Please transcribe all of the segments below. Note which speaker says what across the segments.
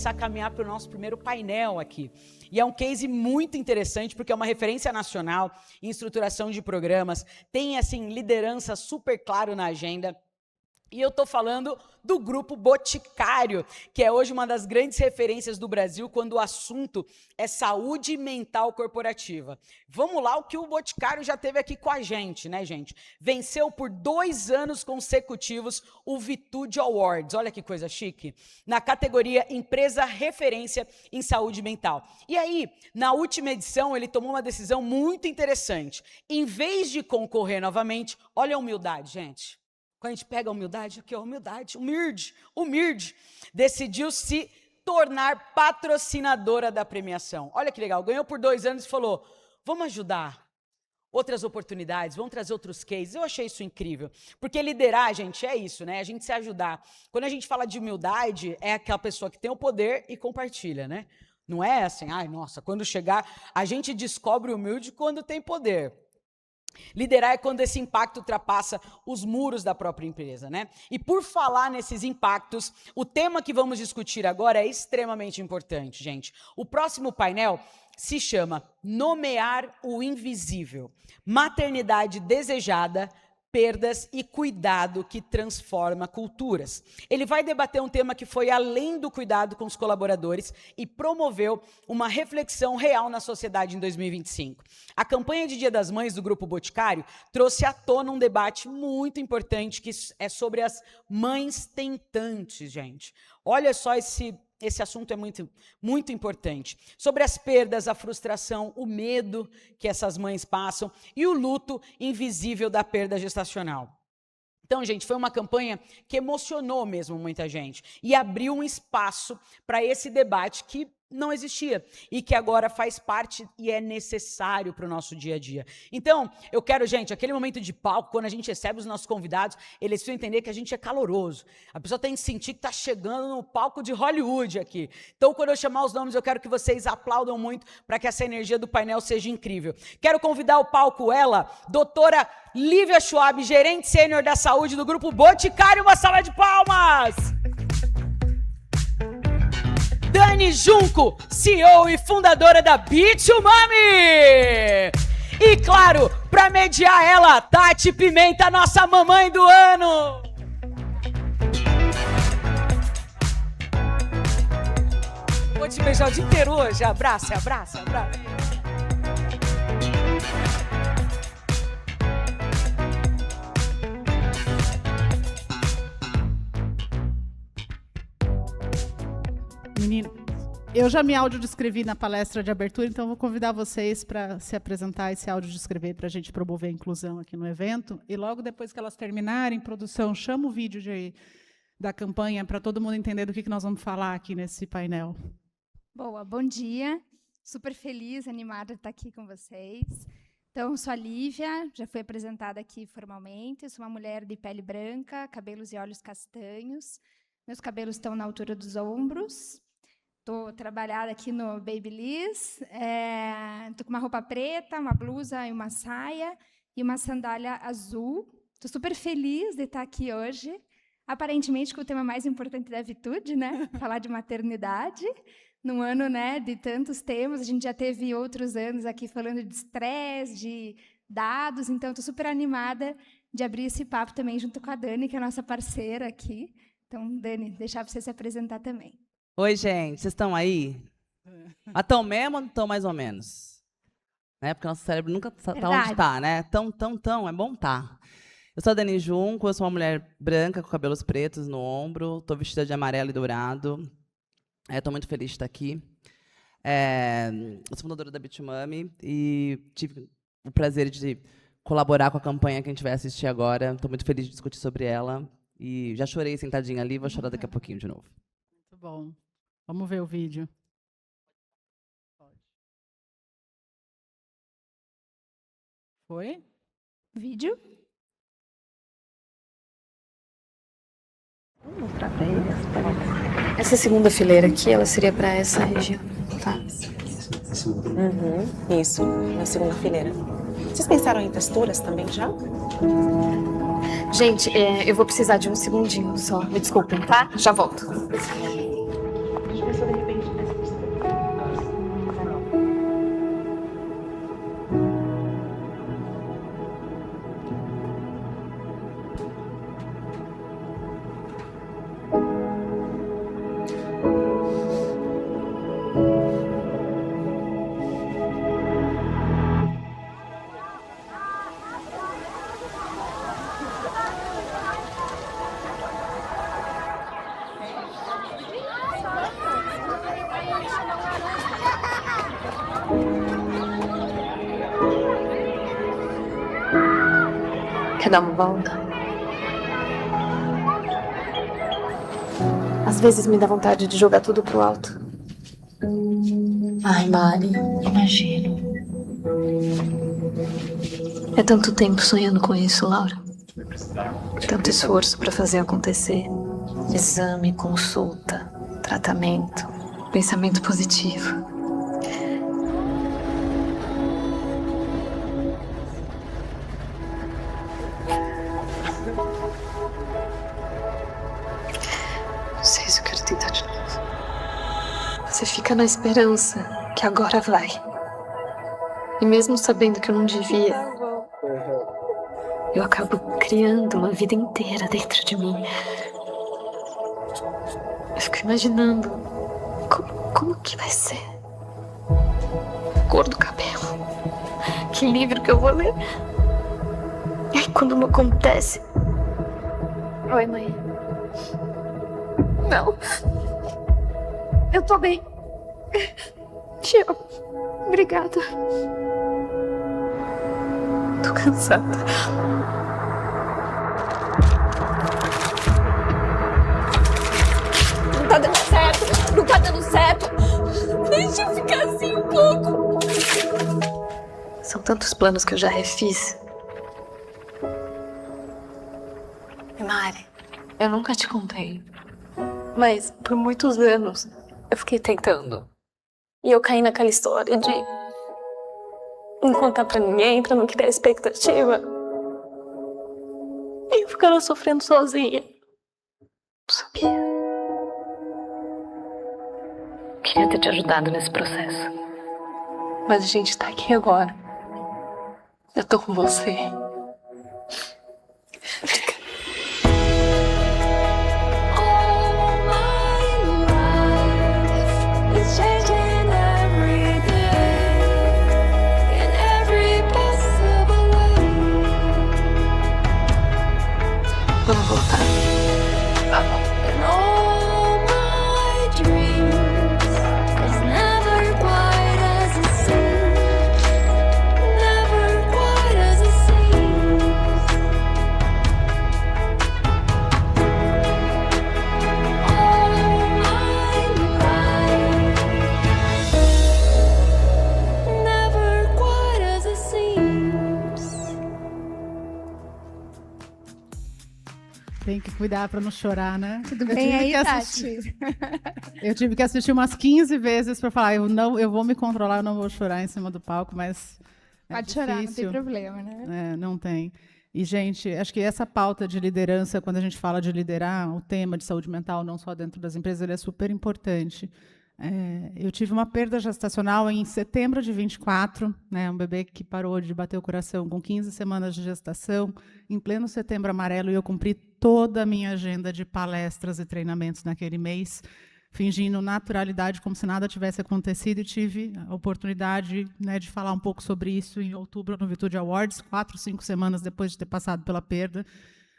Speaker 1: começar a caminhar para o nosso primeiro painel aqui. E é um case muito interessante, porque é uma referência nacional em estruturação de programas, tem, assim, liderança super claro na agenda. E eu estou falando do Grupo Boticário, que é hoje uma das grandes referências do Brasil quando o assunto é saúde mental corporativa. Vamos lá, o que o Boticário já teve aqui com a gente, né, gente? Venceu por 2 anos consecutivos o Vitude Awards, olha que coisa chique, na categoria Empresa Referência em Saúde Mental. E aí, na última edição, ele tomou uma decisão muito interessante. Em vez de concorrer novamente, olha a humildade, gente. Quando a gente pega a humildade, o que é humildade? Humilde, decidiu se tornar patrocinadora da premiação. Olha que legal, ganhou por 2 anos e falou, vamos ajudar outras oportunidades, vamos trazer outros cases. Eu achei isso incrível, porque liderar, gente, é isso, né? A gente se ajudar. Quando a gente fala de humildade, é aquela pessoa que tem o poder e compartilha, né? Não é assim, ai, nossa, quando chegar, a gente descobre humilde quando tem poder. Liderar é quando esse impacto ultrapassa os muros da própria empresa, né? E por falar nesses impactos, o tema que vamos discutir agora é extremamente importante, gente. O próximo painel se chama Nomear o Invisível. Maternidade desejada, perdas e cuidado que transforma culturas. Ele vai debater um tema que foi além do cuidado com os colaboradores e promoveu uma reflexão real na sociedade em 2025. A campanha de Dia das Mães do Grupo Boticário trouxe à tona um debate muito importante que é sobre as mães tentantes, gente. Olha só esse assunto é muito importante. Sobre as perdas, a frustração, o medo que essas mães passam e o luto invisível da perda gestacional. Então, gente, foi uma campanha que emocionou mesmo muita gente e abriu um espaço para esse debate que não existia e que agora faz parte e é necessário para o nosso dia a dia. Então, eu quero, gente, aquele momento de palco, quando a gente recebe os nossos convidados, eles precisam entender que a gente é caloroso. A pessoa tem que sentir que está chegando no palco de Hollywood aqui. Então, quando eu chamar os nomes, eu quero que vocês aplaudam muito para que essa energia do painel seja incrível. Quero convidar ao palco ela, doutora Lívia Schwab, gerente sênior da saúde do Grupo Boticário. Uma salva de palmas! Dani Junco, CEO e fundadora da Bit2Mami! E claro, para mediar ela, Tati Pimenta, nossa mamãe do ano! Vou te beijar o dia inteiro hoje, abraça.
Speaker 2: Menino, eu já me audiodescrevi na palestra de abertura, então vou convidar vocês para se apresentar e se audiodescrever para a gente promover a inclusão aqui no evento. E logo depois que elas terminarem, produção, chama o vídeo da campanha para todo mundo entender do que nós vamos falar aqui nesse painel.
Speaker 3: Boa, bom dia. Super feliz, animada de estar aqui com vocês. Então, eu sou a Lívia, já fui apresentada aqui formalmente. Eu sou uma mulher de pele branca, cabelos e olhos castanhos. Meus cabelos estão na altura dos ombros. Estou trabalhada aqui no Babyliss. Estou com uma roupa preta, uma blusa e uma saia e uma sandália azul. Estou super feliz de estar aqui hoje. Aparentemente, com o tema mais importante da Vitude, né? Falar de maternidade. Num ano, né, de tantos temas, a gente já teve outros anos aqui falando de estresse, de dados. Então, estou super animada de abrir esse papo também junto com a Dani, que é a nossa parceira aqui. Então, Dani, deixar você se apresentar também.
Speaker 4: Oi, gente, vocês estão aí? Mas estão mesmo ou estão mais ou menos? Né? Porque nosso cérebro nunca está onde está, né? Tão, é bom estar. Eu sou a Dani Junco, eu sou uma mulher branca com cabelos pretos no ombro, estou vestida de amarelo e dourado. Estou muito feliz de estar aqui. Eu sou fundadora da Bit2Mami e tive o prazer de colaborar com a campanha que a gente vai assistir agora. Estou muito feliz de discutir sobre ela. E já chorei sentadinha ali, vou chorar daqui a pouquinho de novo.
Speaker 2: Muito bom. Vamos ver o vídeo. Foi?
Speaker 3: Vídeo?
Speaker 5: Vou mostrar para eles. Essa segunda fileira aqui, ela seria para essa região, tá?
Speaker 6: Isso, na segunda fileira. Vocês pensaram em texturas também já?
Speaker 5: Gente, eu vou precisar de um segundinho só. Me desculpem, tá? Já volto.
Speaker 6: Deixa eu ver se eu
Speaker 5: Quer dar uma volta? Às vezes me dá vontade de jogar tudo pro alto. Ai, Mari, imagino. É tanto tempo sonhando com isso, Laura. Tanto esforço pra fazer acontecer. Exame, consulta, tratamento, pensamento positivo. Não sei se eu quero tentar de novo. Você fica na esperança que agora vai. E mesmo sabendo que eu não devia, eu acabo criando uma vida inteira dentro de mim. Eu fico imaginando como que vai ser. Cor do cabelo. Que livro que eu vou ler. E aí quando não acontece... Oi, mãe. Não. Eu tô bem. Te amo. Obrigada. Tô cansada. Não tá dando certo. Não tá dando certo. Deixa eu ficar assim um pouco. São tantos planos que eu já refiz. Mari, eu nunca te contei. Mas por muitos anos eu fiquei tentando. E eu caí naquela história de não contar pra ninguém, pra não criar expectativa. E eu ficava sofrendo sozinha. Não sabia. Queria ter te ajudado nesse processo. Mas a gente tá aqui agora. Eu tô com você. Vamos voltar. Vamos.
Speaker 2: Tem que cuidar para não chorar, né?
Speaker 3: Tudo bem aí, Tati?
Speaker 2: Eu tive que assistir umas 15 vezes para falar, eu vou me controlar, eu não vou chorar em cima do palco, mas
Speaker 3: pode chorar, não tem problema, né?
Speaker 2: Não tem. E, gente, acho que essa pauta de liderança, quando a gente fala de liderar, o tema de saúde mental, não só dentro das empresas, ele é super importante. Eu tive uma perda gestacional em setembro de 24, né, um bebê que parou de bater o coração com 15 semanas de gestação, em pleno Setembro Amarelo, e eu cumpri toda a minha agenda de palestras e treinamentos naquele mês, fingindo naturalidade, como se nada tivesse acontecido, e tive a oportunidade, né, de falar um pouco sobre isso em outubro no Virtude Awards, 4, 5 semanas depois de ter passado pela perda,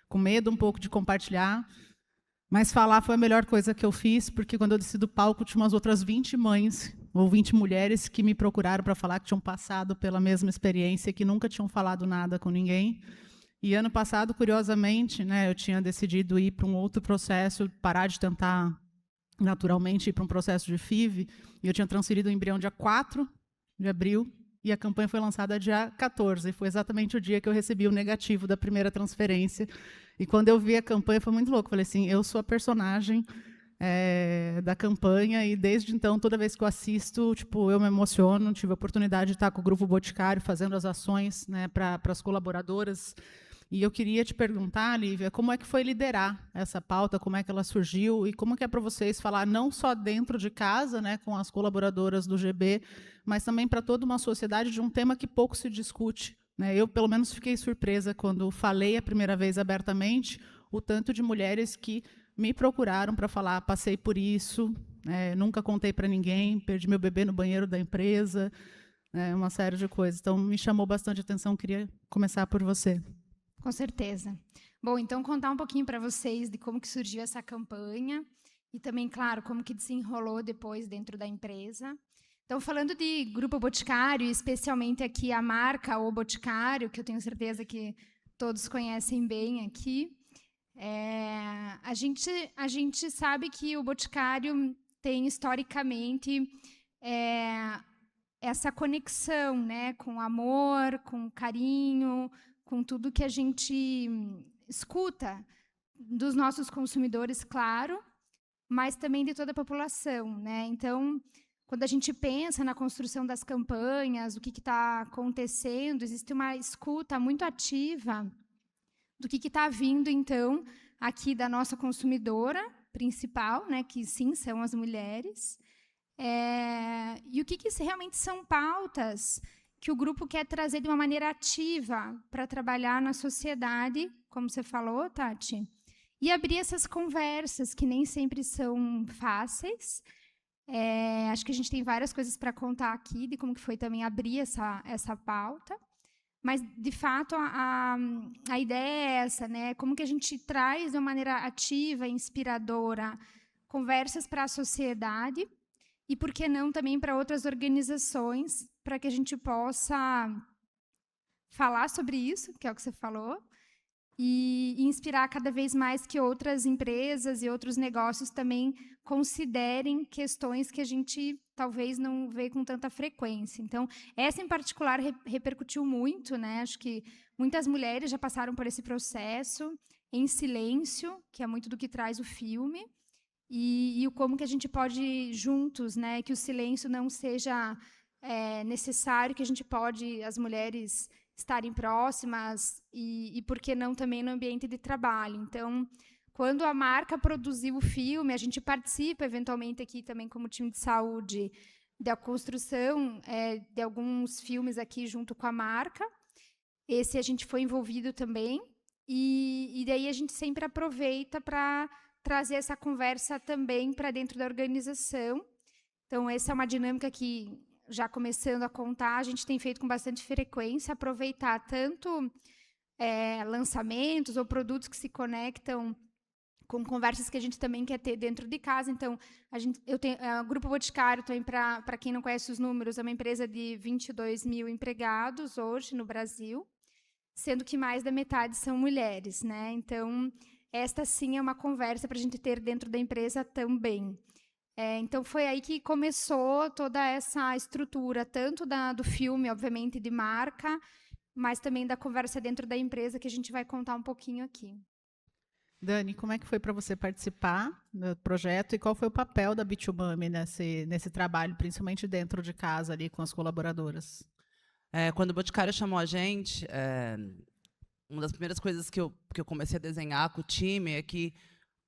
Speaker 2: com medo um pouco de compartilhar. Mas falar foi a melhor coisa que eu fiz, porque quando eu desci do palco, tinha umas outras 20 mães, ou 20 mulheres, que me procuraram para falar que tinham passado pela mesma experiência, que nunca tinham falado nada com ninguém. E ano passado, curiosamente, né, eu tinha decidido ir para um outro processo, parar de tentar naturalmente ir para um processo de FIV, e eu tinha transferido o embrião dia 4 de abril, e a campanha foi lançada dia 14, e foi exatamente o dia que eu recebi o negativo da primeira transferência. E quando eu vi a campanha, foi muito louco. Falei assim, eu sou a personagem da campanha, e desde então, toda vez que eu assisto, tipo, eu me emociono. Tive a oportunidade de estar com o Grupo Boticário, fazendo as ações, né, para as colaboradoras. E eu queria te perguntar, Lívia, como é que foi liderar essa pauta, como é que ela surgiu, e como que é para vocês falar não só dentro de casa, né, com as colaboradoras do GB, mas também para toda uma sociedade de um tema que pouco se discute. Eu, pelo menos, fiquei surpresa quando falei a primeira vez abertamente o tanto de mulheres que me procuraram para falar, passei por isso, nunca contei para ninguém, perdi meu bebê no banheiro da empresa, uma série de coisas. Então, me chamou bastante atenção, queria começar por você.
Speaker 3: Com certeza. Bom, então, contar um pouquinho para vocês de como que surgiu essa campanha e também, claro, como que desenrolou depois dentro da empresa. Então, falando de Grupo Boticário, especialmente aqui a marca O Boticário, que eu tenho certeza que todos conhecem bem aqui. A gente sabe que o Boticário tem, historicamente, essa conexão, né, com amor, com carinho, com tudo que a gente escuta dos nossos consumidores, claro, mas também de toda a população, né? Então, quando a gente pensa na construção das campanhas, o que está acontecendo, existe uma escuta muito ativa do que está vindo, então, aqui da nossa consumidora principal, né, que, sim, são as mulheres, e o que realmente são pautas que o grupo quer trazer de uma maneira ativa para trabalhar na sociedade, como você falou, Tati, e abrir essas conversas, que nem sempre são fáceis. Acho que a gente tem várias coisas para contar aqui, de como que foi também abrir essa pauta. Mas, de fato, a ideia é essa, né? Como que a gente traz de uma maneira ativa, inspiradora, conversas para a sociedade e, por que não, também para outras organizações, para que a gente possa falar sobre isso, que é o que você falou, e inspirar cada vez mais que outras empresas e outros negócios também considerem questões que a gente talvez não vê com tanta frequência. Então, essa em particular repercutiu muito, né? Acho que muitas mulheres já passaram por esse processo em silêncio, que é muito do que traz o filme, e o como que a gente pode juntos, né? Que o silêncio não seja necessário, que a gente pode, as mulheres, estarem próximas e por que não também no ambiente de trabalho. Então, quando a marca produziu o filme, a gente participa eventualmente aqui também como time de saúde da construção de alguns filmes aqui junto com a marca. Esse a gente foi envolvido também e daí a gente sempre aproveita para trazer essa conversa também para dentro da organização. Então, essa é uma dinâmica que, já começando a contar, a gente tem feito com bastante frequência, aproveitar tanto lançamentos ou produtos que se conectam com conversas que a gente também quer ter dentro de casa. Então, o Grupo Boticário, também, para quem não conhece os números, é uma empresa de 22 mil empregados hoje no Brasil, sendo que mais da metade são mulheres, né? Então, esta sim é uma conversa para a gente ter dentro da empresa também. Então, foi aí que começou toda essa estrutura, tanto do filme, obviamente, de marca, mas também da conversa dentro da empresa, que a gente vai contar um pouquinho aqui.
Speaker 2: Dani, como é que foi para você participar do projeto e qual foi o papel da Bitumami nesse trabalho, principalmente dentro de casa, ali com as colaboradoras?
Speaker 4: Quando o Boticário chamou a gente, uma das primeiras coisas que eu comecei a desenhar com o time é que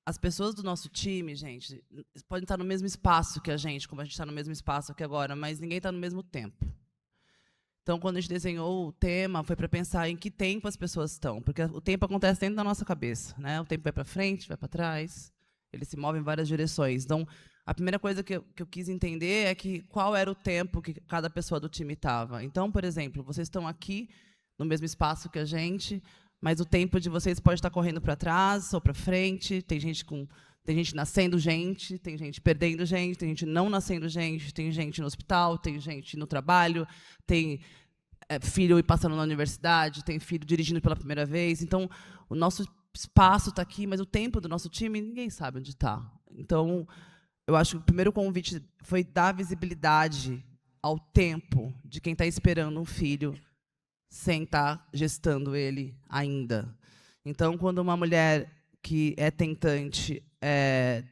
Speaker 4: as pessoas do nosso time, gente, podem estar no mesmo espaço que a gente, como a gente está no mesmo espaço aqui agora, mas ninguém está no mesmo tempo. Então, quando a gente desenhou o tema, foi para pensar em que tempo as pessoas estão, porque o tempo acontece dentro da nossa cabeça, né? O tempo vai para frente, vai para trás, ele se move em várias direções. Então, a primeira coisa que eu quis entender é qual era o tempo que cada pessoa do time estava. Então, por exemplo, vocês estão aqui no mesmo espaço que a gente, mas o tempo de vocês pode estar correndo para trás ou para frente. Tem gente nascendo gente, tem gente perdendo gente, tem gente não nascendo gente, tem gente no hospital, tem gente no trabalho, tem filho passando na universidade, tem filho dirigindo pela primeira vez. Então, o nosso espaço está aqui, mas o tempo do nosso time, ninguém sabe onde está. Então, eu acho que o primeiro convite foi dar visibilidade ao tempo de quem está esperando um filho sem estar gestando ele ainda. Então, quando uma mulher que é tentante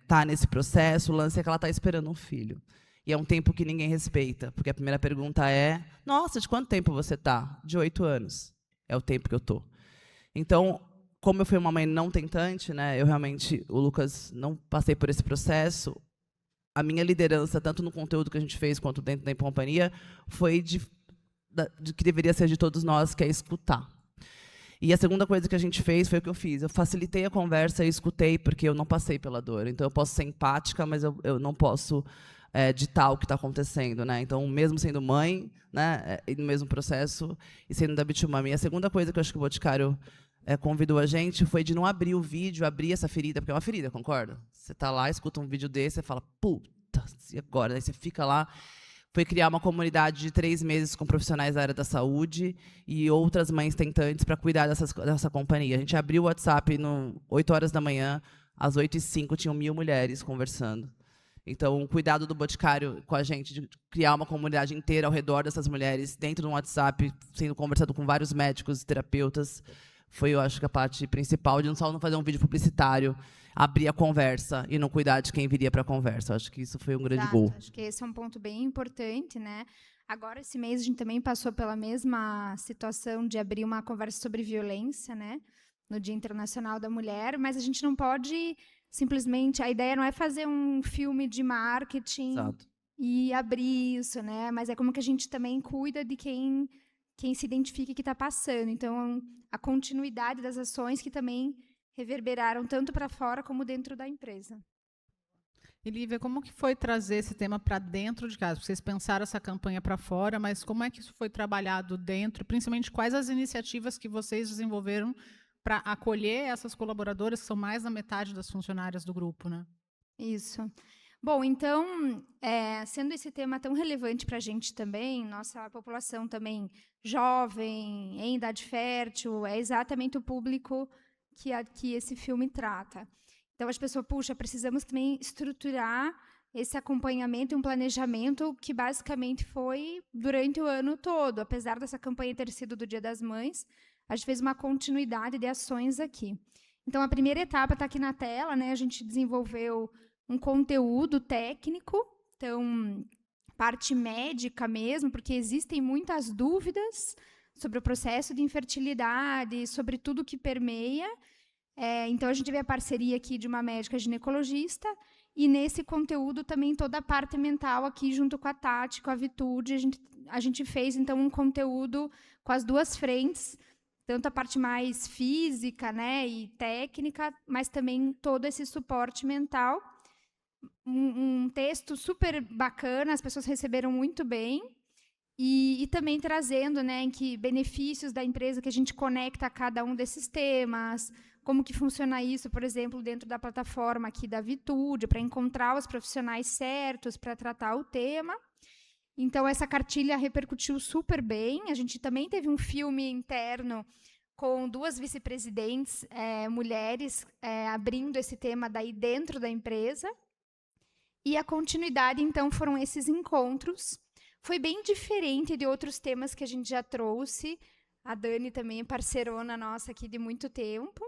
Speaker 4: está nesse processo, o lance é que ela está esperando um filho. E é um tempo que ninguém respeita, porque a primeira pergunta é: nossa, de quanto tempo você está? De 8 anos. É o tempo que eu estou. Então, como eu fui uma mãe não tentante, né, eu realmente, o Lucas, não passei por esse processo, a minha liderança, tanto no conteúdo que a gente fez, quanto dentro da companhia, foi de que deveria ser de todos nós, que é escutar. E a segunda coisa que a gente fez foi o que eu fiz. Eu facilitei a conversa e escutei, porque eu não passei pela dor. Então, eu posso ser empática, mas eu não posso ditar o que está acontecendo, né? Então, mesmo sendo mãe, né, e no mesmo processo, e sendo da Bitumami. A segunda coisa que eu acho que o Boticário convidou a gente foi de não abrir o vídeo, abrir essa ferida, porque é uma ferida, concorda? Você está lá, escuta um vídeo desse, você fala, puta, e agora? Aí você fica lá foi criar uma comunidade de 3 meses com profissionais da área da saúde e outras mães tentantes para cuidar dessa companhia. A gente abriu o WhatsApp 8 horas da manhã, às 8h05 tinham 1.000 mulheres conversando. Então, o cuidado do Boticário com a gente, de criar uma comunidade inteira ao redor dessas mulheres, dentro do WhatsApp, sendo conversado com vários médicos e terapeutas, foi, eu acho, que a parte principal de não fazer um vídeo publicitário, abrir a conversa e não cuidar de quem viria para a conversa. Eu acho que isso foi um grande gol.
Speaker 3: Acho que esse é um ponto bem importante, né? Agora, esse mês, a gente também passou pela mesma situação de abrir uma conversa sobre violência, né? No Dia Internacional da Mulher, mas a gente não pode simplesmente... A ideia não é fazer um filme de marketing e abrir isso, né? Mas é como que a gente também cuida de quem se identifica que está passando. Então, a continuidade das ações que também reverberaram tanto para fora como dentro da empresa.
Speaker 2: E, Lívia, como que foi trazer esse tema para dentro de casa? Vocês pensaram essa campanha para fora, mas como é que isso foi trabalhado dentro? Principalmente, quais as iniciativas que vocês desenvolveram para acolher essas colaboradoras, que são mais da metade das funcionárias do grupo, né?
Speaker 3: Isso. Bom, então, sendo esse tema tão relevante para a gente também, nossa população também jovem, em idade fértil, é exatamente o público que esse filme trata. Então, as pessoas, puxa, precisamos também estruturar esse acompanhamento e um planejamento que basicamente foi durante o ano todo. Apesar dessa campanha ter sido do Dia das Mães, a gente fez uma continuidade de ações aqui. Então, a primeira etapa está aqui na tela, né? A gente desenvolveu um conteúdo técnico, então, parte médica mesmo, porque existem muitas dúvidas sobre o processo de infertilidade, sobre tudo que permeia. Então, a gente teve a parceria aqui de uma médica ginecologista, e nesse conteúdo também toda a parte mental aqui, junto com a Tati, com a Vitude, a gente fez, então, um conteúdo com as duas frentes, tanto a parte mais física, né, e técnica, mas também todo esse suporte mental. Um texto super bacana, as pessoas receberam muito bem, e também trazendo, né, em que benefícios da empresa que a gente conecta a cada um desses temas, como que funciona isso, por exemplo, dentro da plataforma aqui da Vitude, para encontrar os profissionais certos para tratar o tema. Então, essa cartilha repercutiu super bem. A gente também teve um filme interno com 2 vice-presidentes mulheres abrindo esse tema daí dentro da empresa. E a continuidade, então, foram esses encontros. Foi bem diferente de outros temas que a gente já trouxe. A Dani também é parceirona nossa aqui de muito tempo.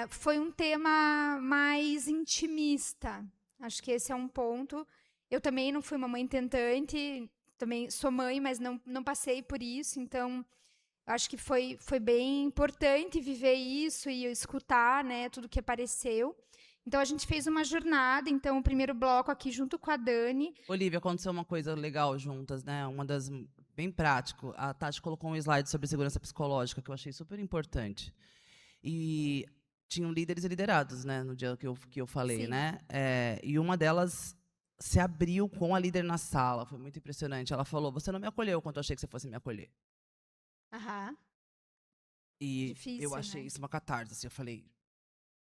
Speaker 3: Foi um tema mais intimista. Acho que esse é um ponto. Eu também não fui uma mãe tentante, também sou mãe, mas não passei por isso. Então, acho que foi bem importante viver isso e escutar, né, tudo que apareceu. Então, a gente fez uma jornada. Então, o primeiro bloco aqui, junto com a Dani.
Speaker 4: Olivia, aconteceu uma coisa legal juntas, né? Uma das... Bem prático. A Tati colocou um slide sobre segurança psicológica, que eu achei super importante. E tinham líderes e liderados, né? No dia que eu falei, sim, né? E uma delas se abriu com a líder na sala. Foi muito impressionante. Ela falou, você não me acolheu quando eu achei que você fosse me acolher. E difícil, eu achei, né, isso uma catarse. Assim, eu falei...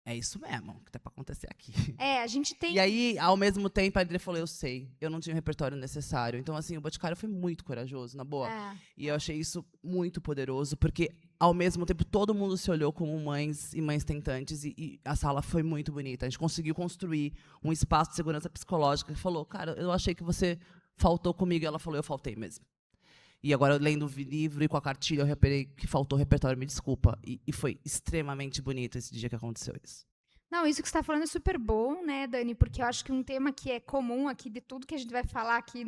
Speaker 4: É isso mesmo que tá para acontecer aqui.
Speaker 3: A gente tem...
Speaker 4: E aí, ao mesmo tempo, a líder falou, eu sei, eu não tinha o repertório necessário. Então, assim, o Boticário foi muito corajoso, na boa. E eu achei isso muito poderoso, porque, ao mesmo tempo, todo mundo se olhou como mães e mães tentantes, e a sala foi muito bonita. A gente conseguiu construir um espaço de segurança psicológica, que falou, cara, eu achei que você faltou comigo. E ela falou, eu faltei mesmo. E agora, lendo o livro e com a cartilha, eu reparei que faltou repertório, me desculpa. E foi extremamente bonito esse dia que aconteceu isso.
Speaker 3: Não, isso que você está falando é super bom, né, Dani? Porque eu acho que um tema que é comum aqui, de tudo que a gente vai falar aqui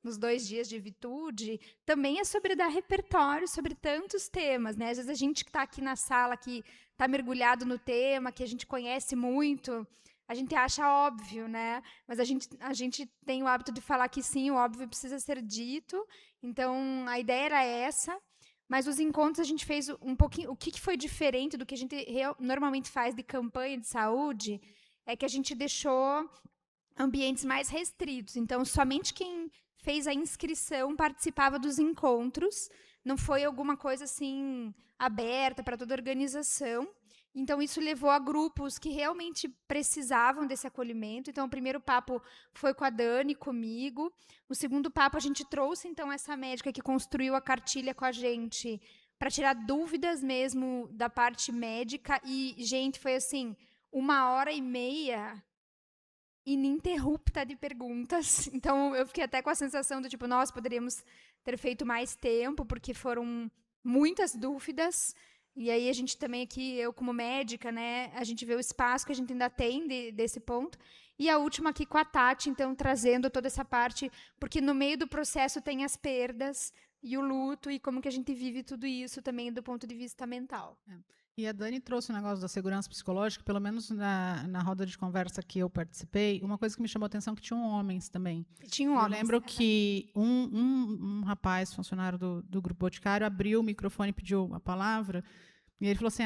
Speaker 3: nos 2 dias de Vitude, também é sobre dar repertório sobre tantos temas, né? Às vezes a gente que está aqui na sala, que está mergulhado no tema, que a gente conhece muito, a gente acha óbvio, né? Mas a gente tem o hábito de falar que sim, o óbvio precisa ser dito. Então, a ideia era essa, mas os encontros a gente fez um pouquinho... O que foi diferente do que a gente normalmente faz de campanha de saúde é que a gente deixou ambientes mais restritos. Então, somente quem fez a inscrição participava dos encontros, não foi alguma coisa assim aberta para toda a organização. Então, isso levou a grupos que realmente precisavam desse acolhimento. Então, o primeiro papo foi com a Dani, comigo. O segundo papo, a gente trouxe, então, essa médica que construiu a cartilha com a gente para tirar dúvidas mesmo da parte médica. E, gente, foi assim, 1h30 ininterrupta de perguntas. Então, eu fiquei até com a sensação do tipo, nós poderíamos ter feito mais tempo, porque foram muitas dúvidas. E aí a gente também aqui, eu como médica, né, a gente vê o espaço que a gente ainda tem desse ponto. E a última aqui com a Tati, então, trazendo toda essa parte, porque no meio do processo tem as perdas e o luto, e como que a gente vive tudo isso também do ponto de vista mental.
Speaker 2: E a Dani trouxe o negócio da segurança psicológica, pelo menos na roda de conversa que eu participei, uma coisa que me chamou a atenção que tinham homens também.
Speaker 3: Tinha um homem.
Speaker 2: Eu lembro que um rapaz, funcionário do Grupo Boticário, abriu o microfone e pediu a palavra, e ele falou assim,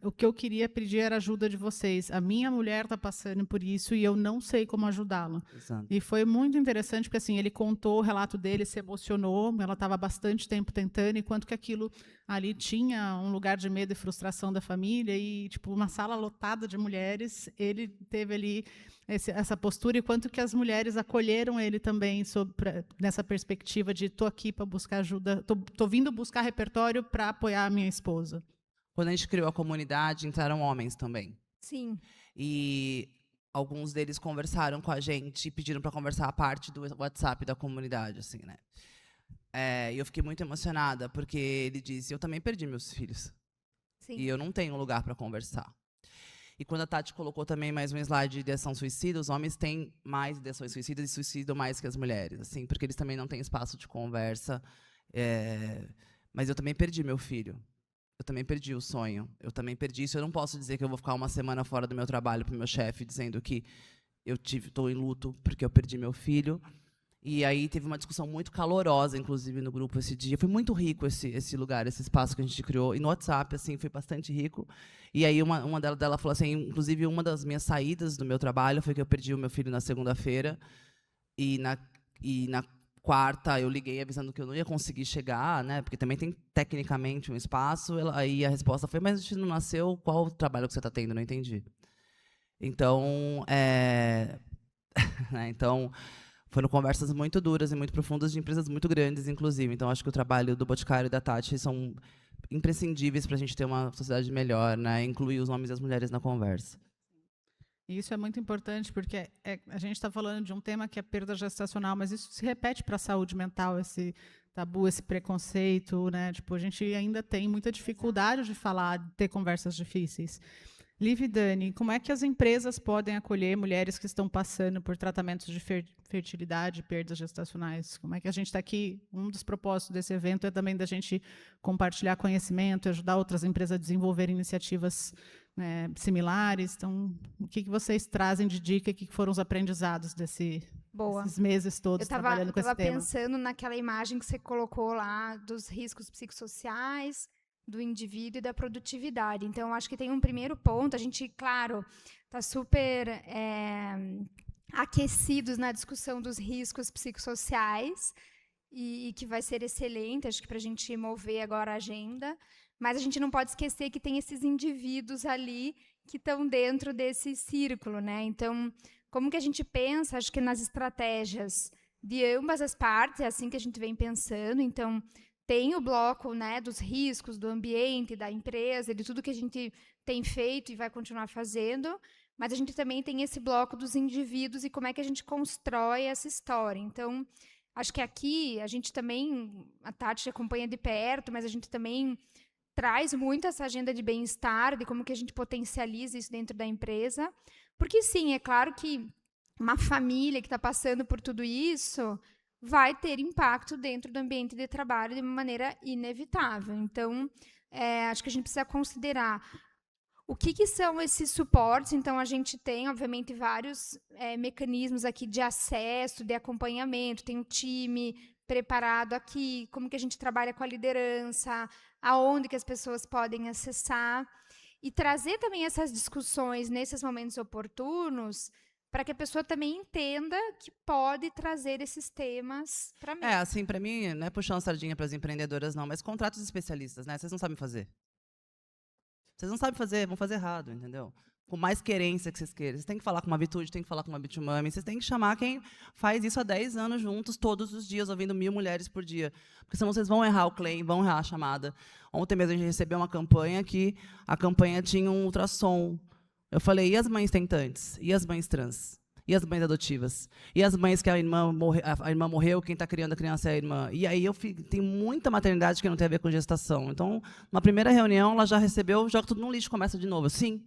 Speaker 2: o que eu queria pedir era ajuda de vocês. A minha mulher está passando por isso e eu não sei como ajudá-la. E foi muito interessante, porque assim, ele contou o relato dele, se emocionou, ela estava bastante tempo tentando, enquanto que aquilo ali tinha um lugar de medo e frustração da família, e tipo, uma sala lotada de mulheres, ele teve ali essa postura, e quanto que as mulheres acolheram ele também nessa perspectiva de estou aqui para buscar ajuda, estou vindo buscar repertório para apoiar a minha esposa.
Speaker 4: Quando a gente criou a comunidade, entraram homens também.
Speaker 3: Sim.
Speaker 4: E alguns deles conversaram com a gente e pediram para conversar a parte do WhatsApp da comunidade, assim, né? E eu fiquei muito emocionada, porque ele disse, eu também perdi meus filhos.
Speaker 3: Sim.
Speaker 4: E eu não tenho lugar para conversar. E quando a Tati colocou também mais um slide de ideação suicida, os homens têm mais ideações suicidas e suicidam mais que as mulheres, assim, porque eles também não têm espaço de conversa. Mas eu também perdi meu filho. Eu também perdi o sonho. Eu também perdi isso. Eu não posso dizer que eu vou ficar uma semana fora do meu trabalho para o meu chefe dizendo que eu estou em luto porque eu perdi meu filho. E aí teve uma discussão muito calorosa, inclusive, no grupo esse dia. Foi muito rico esse lugar, esse espaço que a gente criou. E no WhatsApp, assim, foi bastante rico. E aí uma dela falou assim, inclusive, uma das minhas saídas do meu trabalho foi que eu perdi o meu filho na segunda-feira. E na quarta, eu liguei avisando que eu não ia conseguir chegar, né? Porque também tem, tecnicamente, um espaço. Aí a resposta foi, mas a gente não nasceu, qual o trabalho que você está tendo? Não entendi. Então, então, foram conversas muito duras e muito profundas de empresas muito grandes, inclusive. Então, acho que o trabalho do Boticário e da Tati são imprescindíveis para a gente ter uma sociedade melhor, né? Incluir os homens e as mulheres na conversa.
Speaker 2: E isso é muito importante, porque a gente está falando de um tema que é perda gestacional, mas isso se repete para a saúde mental, esse tabu, esse preconceito, né? Tipo, a gente ainda tem muita dificuldade de falar, de ter conversas difíceis. Liv e Dani, como é que as empresas podem acolher mulheres que estão passando por tratamentos de fertilidade e perdas gestacionais? Como é que a gente está aqui? Um dos propósitos desse evento é também da gente compartilhar conhecimento, ajudar outras empresas a desenvolver iniciativas similares. Então, o que vocês trazem de dica? O que foram os aprendizados desses meses todos trabalhando com esse tema?
Speaker 3: Eu estava pensando naquela imagem que você colocou lá dos riscos psicossociais, do indivíduo e da produtividade. Então, acho que tem um primeiro ponto. A gente, claro, está super aquecidos na discussão dos riscos psicossociais e que vai ser excelente, acho que para a gente mover agora a agenda. Mas a gente não pode esquecer que tem esses indivíduos ali que estão dentro desse círculo, né? Então, como que a gente pensa? Acho que nas estratégias de ambas as partes, é assim que a gente vem pensando. Então, tem o bloco, né, dos riscos do ambiente, da empresa, de tudo que a gente tem feito e vai continuar fazendo, mas a gente também tem esse bloco dos indivíduos e como é que a gente constrói essa história. Então, acho que aqui a gente também, a Tati acompanha de perto, mas a gente também traz muito essa agenda de bem-estar, de como que a gente potencializa isso dentro da empresa. Porque, sim, é claro que uma família que está passando por tudo isso vai ter impacto dentro do ambiente de trabalho de uma maneira inevitável. Então, acho que a gente precisa considerar o que são esses suportes. Então, a gente tem, obviamente, vários mecanismos aqui de acesso, de acompanhamento, tem um time preparado aqui, como que a gente trabalha com a liderança, aonde que as pessoas podem acessar, e trazer também essas discussões nesses momentos oportunos, para que a pessoa também entenda que pode trazer esses temas para mim.
Speaker 4: Assim, para mim, não é puxar uma sardinha para as empreendedoras, não, mas contratos especialistas, né? Vocês não sabem fazer. Vocês não sabem fazer, vão fazer errado, entendeu? Com mais querência que vocês queiram. Vocês têm que falar com uma Vitude, tem que falar com uma Bitumami, vocês têm que chamar quem faz isso há 10 anos juntos, todos os dias, ouvindo 1000 mulheres por dia. Porque senão vocês vão errar o claim, vão errar a chamada. Ontem mesmo a gente recebeu uma campanha que a campanha tinha um ultrassom. Eu falei, e as mães tentantes? E as mães trans? E as mães adotivas? E as mães que a irmã morreu, quem está criando a criança é a irmã? E aí tem muita maternidade que não tem a ver com gestação. Então, na primeira reunião, ela já recebeu, joga tudo no lixo, começa de novo. Sim,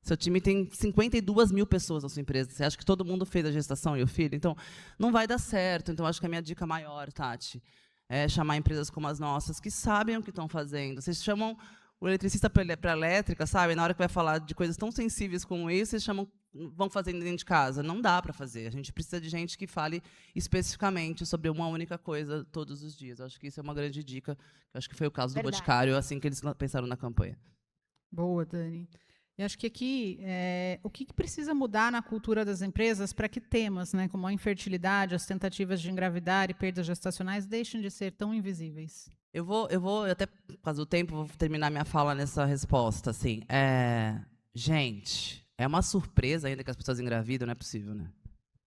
Speaker 4: seu time tem 52 mil pessoas na sua empresa. Você acha que todo mundo fez a gestação e o filho? Então, não vai dar certo. Então, acho que a minha dica maior, Tati, é chamar empresas como as nossas, que sabem o que estão fazendo. Vocês chamam o eletricista para a elétrica, sabe? Na hora que vai falar de coisas tão sensíveis como isso, vocês vão fazer dentro de casa. Não dá para fazer. A gente precisa de gente que fale especificamente sobre uma única coisa todos os dias. Eu acho que isso é uma grande dica. Eu acho que foi o caso do Boticário, assim que eles pensaram na campanha.
Speaker 2: Boa, Dani. E acho que aqui, o que precisa mudar na cultura das empresas para que temas, né, como a infertilidade, as tentativas de engravidar e perdas gestacionais deixem de ser tão invisíveis?
Speaker 4: Eu vou até por causa do tempo, vou terminar minha fala nessa resposta. Assim, gente, é uma surpresa ainda que as pessoas engravidam, não é possível, né?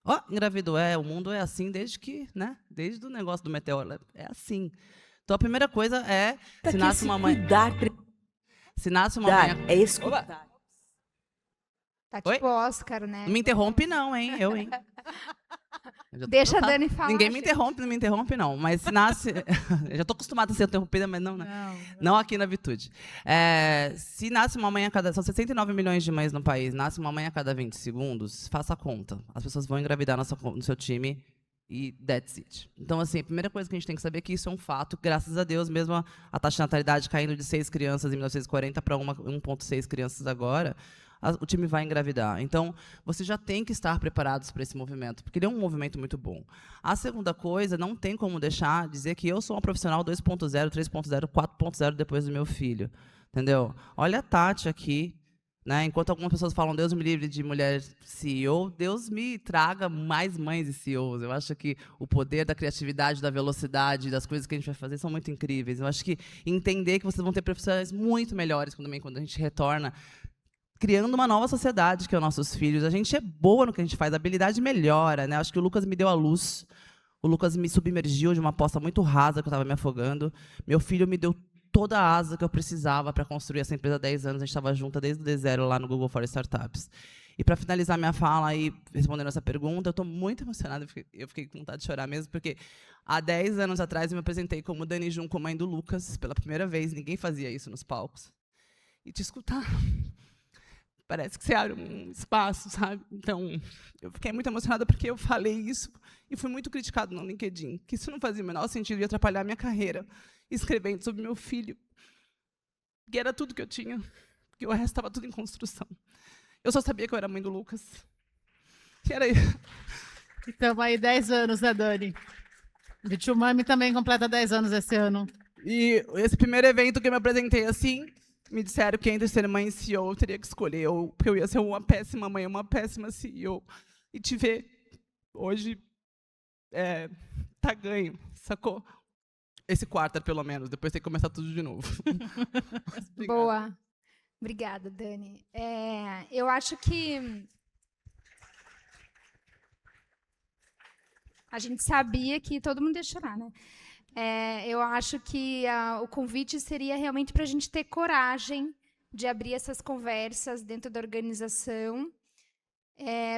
Speaker 4: Ó, engravidou, o mundo é assim desde que, né? Desde o negócio do meteoro, é assim. Então a primeira coisa é, se nasce uma mãe... Se nasce uma mãe...
Speaker 6: É escutar.
Speaker 3: Tá tipo Oscar, né?
Speaker 4: Não me interrompe não, hein? Hein?
Speaker 3: Deixa a Dani falar.
Speaker 4: Ninguém me interrompe, não me interrompe, não. Mas se nasce... Eu já estou acostumada a ser interrompida, mas não, né? Não aqui na Vitude. Se nasce uma mãe a cada... São 69 milhões de mães no país. Nasce uma mãe a cada 20 segundos, faça a conta. As pessoas vão engravidar no seu time e that's it. Então, assim, a primeira coisa que a gente tem que saber é que isso é um fato. Graças a Deus, mesmo a taxa de natalidade caindo de 6 crianças em 1940 para 1,6 crianças agora, o time vai engravidar. Então, você já tem que estar preparados para esse movimento, porque ele é um movimento muito bom. A segunda coisa, não tem como deixar dizer que eu sou uma profissional 2.0, 3.0, 4.0 depois do meu filho. Entendeu? Olha a Tati aqui, né? Enquanto algumas pessoas falam, Deus me livre de mulher CEO, Deus me traga mais mães e CEOs. Eu acho que o poder da criatividade, da velocidade, das coisas que a gente vai fazer são muito incríveis. Eu acho que entender que vocês vão ter profissionais muito melhores quando a gente retorna, criando uma nova sociedade, que é os nossos filhos. A gente é boa no que a gente faz, a habilidade melhora, né? Acho que o Lucas me deu a luz, o Lucas me submergiu de uma poça muito rasa que eu estava me afogando. Meu filho me deu toda a asa que eu precisava para construir essa empresa há 10 anos. A gente estava junta desde o D0 lá no Google for Startups. E para finalizar minha fala e respondendo essa pergunta, eu estou muito emocionada, eu fiquei com vontade de chorar mesmo, porque há 10 anos atrás eu me apresentei como Dani Junco, mãe do Lucas, pela primeira vez. Ninguém fazia isso nos palcos. E te escutar... Parece que você abre um espaço, sabe? Então, eu fiquei muito emocionada porque eu falei isso e fui muito criticado no LinkedIn, que isso não fazia o menor sentido e atrapalhar a minha carreira, escrevendo sobre meu filho, que era tudo que eu tinha, porque o resto estava tudo em construção. Eu só sabia que eu era mãe do Lucas. Que era isso.
Speaker 2: Então, aí 10 anos, né, Dani? Bitumami também completa 10 anos esse ano.
Speaker 4: E esse primeiro evento que eu me apresentei assim... Me disseram que entre ser mãe e CEO eu teria que escolher, porque eu ia ser uma péssima mãe, uma péssima CEO. E te ver hoje tá ganho, sacou? Esse quarto, pelo menos, depois tem que começar tudo de novo.
Speaker 3: Boa. Obrigada, Dani. Eu acho que a gente sabia que todo mundo ia chorar, né? Eu acho que o convite seria realmente para a gente ter coragem de abrir essas conversas dentro da organização.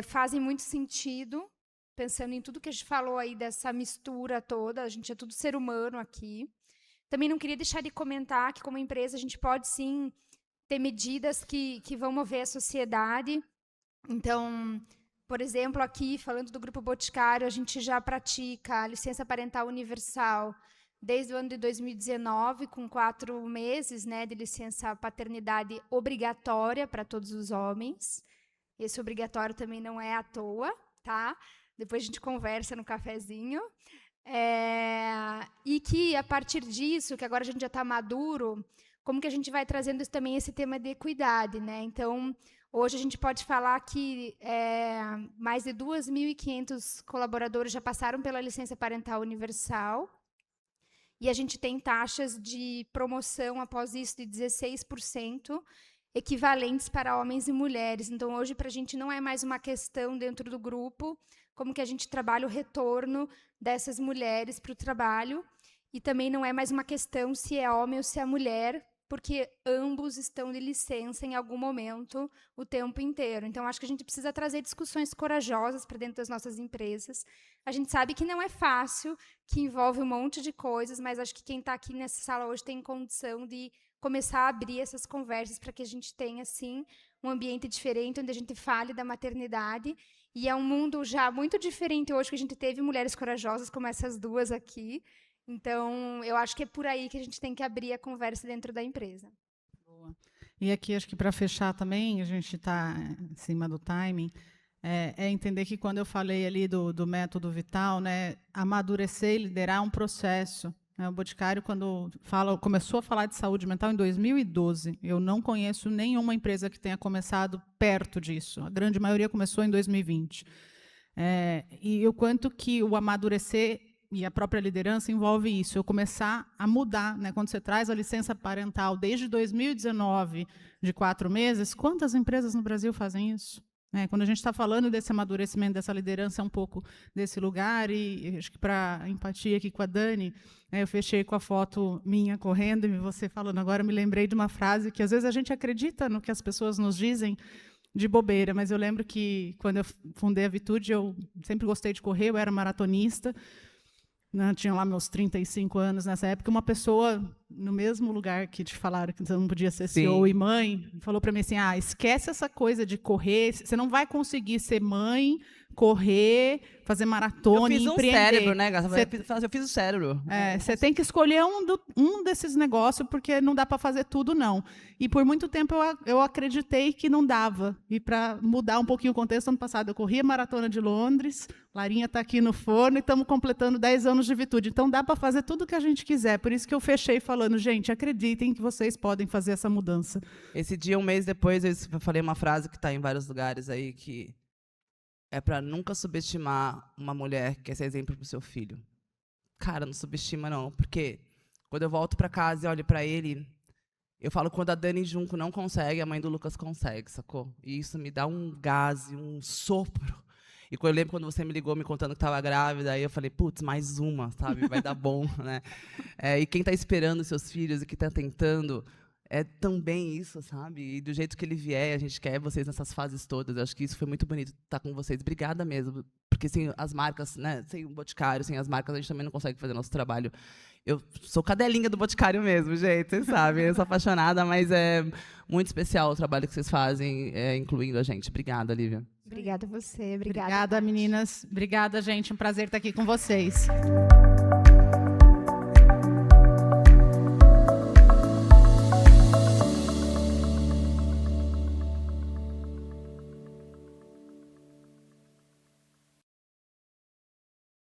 Speaker 3: Fazem muito sentido, pensando em tudo que a gente falou aí dessa mistura toda, a gente é tudo ser humano aqui. Também não queria deixar de comentar que, como empresa, a gente pode, sim, ter medidas que vão mover a sociedade. Então... Por exemplo, aqui, falando do Grupo Boticário, a gente já pratica a licença parental universal desde o ano de 2019, com 4 meses, né, de licença paternidade obrigatória para todos os homens. Esse obrigatório também não é à toa, tá? Depois a gente conversa no cafezinho. E que, a partir disso, que agora a gente já está maduro, como que a gente vai trazendo também esse tema de equidade, né? Então... Hoje a gente pode falar que mais de 2.500 colaboradores já passaram pela licença parental universal e a gente tem taxas de promoção após isso de 16%. equivalentes para homens e mulheres. Então, hoje, para a gente não é mais uma questão dentro do grupo, como que a gente trabalha o retorno dessas mulheres para o trabalho, e também não é mais uma questão se é homem ou se é mulher, porque ambos estão de licença em algum momento o tempo inteiro. Então, acho que a gente precisa trazer discussões corajosas para dentro das nossas empresas. A gente sabe que não é fácil, que envolve um monte de coisas, mas acho que quem está aqui nessa sala hoje tem condição de começar a abrir essas conversas para que a gente tenha, assim, um ambiente diferente, onde a gente fale da maternidade. E é um mundo já muito diferente hoje, que a gente teve mulheres corajosas como essas duas aqui. Então, eu acho que é por aí que a gente tem que abrir a conversa dentro da empresa.
Speaker 2: Boa. E aqui, acho que para fechar também, a gente está em cima do timing, é entender que quando eu falei ali do método Vital, né, amadurecer e liderar um processo. O Boticário, quando começou a falar de saúde mental em 2012, eu não conheço nenhuma empresa que tenha começado perto disso. A grande maioria começou em 2020. E o quanto que o amadurecer e a própria liderança envolve isso, eu começar a mudar, né? Quando você traz a licença parental desde 2019, de 4 meses, quantas empresas no Brasil fazem isso? Quando a gente está falando desse amadurecimento, dessa liderança, é um pouco desse lugar, e acho que para empatia aqui com a Dani, eu fechei com a foto minha correndo, e você falando agora, me lembrei de uma frase que às vezes a gente acredita no que as pessoas nos dizem de bobeira, mas eu lembro que quando eu fundei a Vitude, eu sempre gostei de correr, eu era maratonista, tinha lá meus 35 anos nessa época, uma pessoa no mesmo lugar que te falaram que você não podia ser CEO e mãe, falou para mim assim, esquece essa coisa de correr, você não vai conseguir ser mãe, correr, fazer maratona e empreender.
Speaker 4: Eu fiz um cérebro, né, Gata? Eu fiz o cérebro.
Speaker 2: Você tem que escolher um desses negócios, porque não dá para fazer tudo, não. E por muito tempo eu acreditei que não dava. E para mudar um pouquinho o contexto, ano passado eu corri a Maratona de Londres, Larinha está aqui no forno e estamos completando 10 anos de Vitude. Então dá para fazer tudo o que a gente quiser. Por isso que eu fechei falando, gente, acreditem que vocês podem fazer essa mudança.
Speaker 4: Esse dia, um mês depois, eu falei uma frase que está em vários lugares aí, que é para nunca subestimar uma mulher que quer ser exemplo para o seu filho. Cara, não subestima, não. Porque quando eu volto para casa e olho para ele, eu falo, quando a Dani Junco não consegue, a mãe do Lucas consegue, sacou? E isso me dá um gás, um sopro. E eu lembro quando você me ligou me contando que estava grávida, aí eu falei, putz, mais uma, sabe? Vai dar bom, né? E quem está esperando seus filhos e que está tentando, é também isso, sabe? E do jeito que ele vier, a gente quer vocês nessas fases todas. Eu acho que isso foi muito bonito estar com vocês. Obrigada mesmo. Porque sem as marcas, né? Sem o Boticário, sem as marcas, a gente também não consegue fazer nosso trabalho. Eu sou cadelinha do Boticário mesmo, gente, vocês sabem. Eu sou apaixonada, mas é muito especial o trabalho que vocês fazem, incluindo a gente. Obrigada, Lívia.
Speaker 3: Obrigada a você. Obrigada,
Speaker 2: meninas. Obrigada, gente. Um prazer estar aqui com vocês.